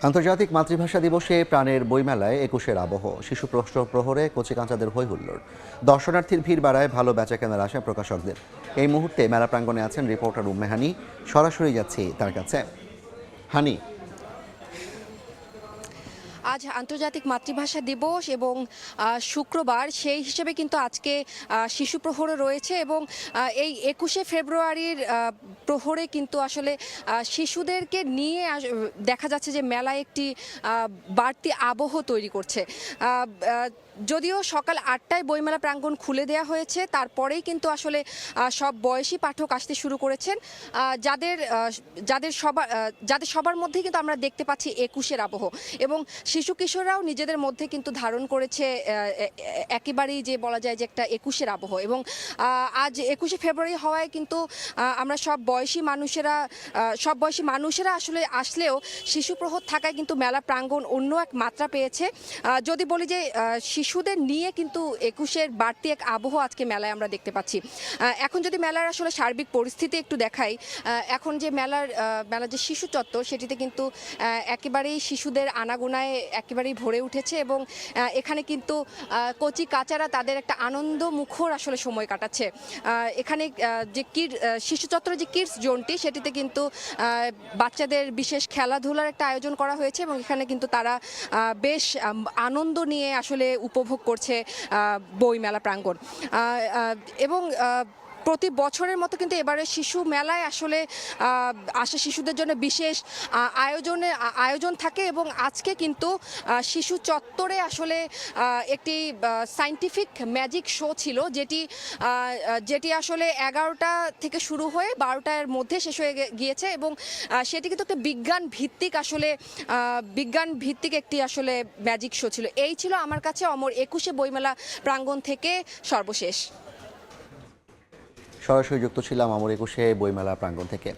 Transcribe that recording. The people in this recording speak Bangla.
আন্তর্জাতিক মাতৃভাষা দিবসে প্রাণের বইমেলায় ২১-এর আবহ। শিশু প্রহরে কচিকাঁচাদের হই হুল্লোড়। দর্শনার্থীর ভিড় বাড়ায় ভালো বেচাকেনার আশা প্রকাশকদের। এই মুহূর্তে মেলা প্রাঙ্গণে আছেন রিপোর্টার উম্মে হানি। সরাসরি যাচ্ছি তার কাছে। হানি, আজ আন্তর্জাতিক মাতৃভাষা দিবস এবং শুক্রবার সেই হিসেবে কিন্তু আজকে শিশু প্রহরও রয়েছে এবং এই ২১শে ফেব্রুয়ারির প্রহরে কিন্তু আসলে শিশুদেরকে নিয়ে দেখা যাচ্ছে যে মেলায় একটি বাড়তি আবহ তৈরি করছে। যদিও সকাল ৮টায় বইমেলা প্রাঙ্গণ খুলে দেওয়া হয়েছে, তারপরেই কিন্তু আসলে সব বয়সী পাঠক আসতে শুরু করেছেন। যাদের সবার মধ্যে কিন্তু আমরা দেখতে পাচ্ছি ২১-এর আবহ এবং শিশু কিশোররাও নিজেদের মধ্যে কিন্তু ধারণ করেছে একেবারেই যে বলা যায় যে একটা ২১-এর আবহ। এবং আজ ২১শে ফেব্রুয়ারি হওয়ায় কিন্তু আমরা সব বয়সী মানুষেরা আসলে আসলেও শিশু প্রহর থাকায় কিন্তু মেলা প্রাঙ্গণ অন্য এক মাত্রা পেয়েছে। যদি বলি যে শিশুদের নিয়ে কিন্তু ২১-এর বাড়তি এক আবহ আজকে মেলায় আমরা দেখতে পাচ্ছি। এখন যদি মেলার আসলে সার্বিক পরিস্থিতি একটু দেখাই, এখন যে মেলার যে শিশু চত্বর সেটিতে কিন্তু একেবারেই শিশুদের আনাগোনায় একেবারেই ভরে উঠেছে এবং এখানে কিন্তু কচি কাচারা তাদের একটা আনন্দ মুখর আসলে সময় কাটাচ্ছে। এখানে যে শিশু চত্বরের যে কিডস জোনটি সেটিতে কিন্তু বাচ্চাদের বিশেষ খেলাধুলার একটা আয়োজন করা হয়েছে এবং এখানে কিন্তু তারা বেশ আনন্দ নিয়ে আসলে উপভোগ করছে বইমেলা প্রাঙ্গণ। এবং প্রতি বছরের মতো কিন্তু এবারে শিশু মেলায় আসলে আসা শিশুদের জন্য বিশেষ আয়োজন থাকে এবং আজকে কিন্তু শিশু চত্বরে আসলে একটি সায়েন্টিফিক ম্যাজিক শো ছিল, যেটি আসলে ১১টা থেকে শুরু হয়ে ১২টার মধ্যে শেষ হয়ে গিয়েছে এবং সেটি কিন্তু একটা বিজ্ঞান ভিত্তিক একটি আসলে ম্যাজিক শো ছিল। এই ছিল আমার কাছে অমর ২১শে বইমেলা প্রাঙ্গণ থেকে সর্বশেষ। সরাসরি যুক্ত ছিলাম অমর ২১-এ বইমেলা প্রাঙ্গণ থেকে।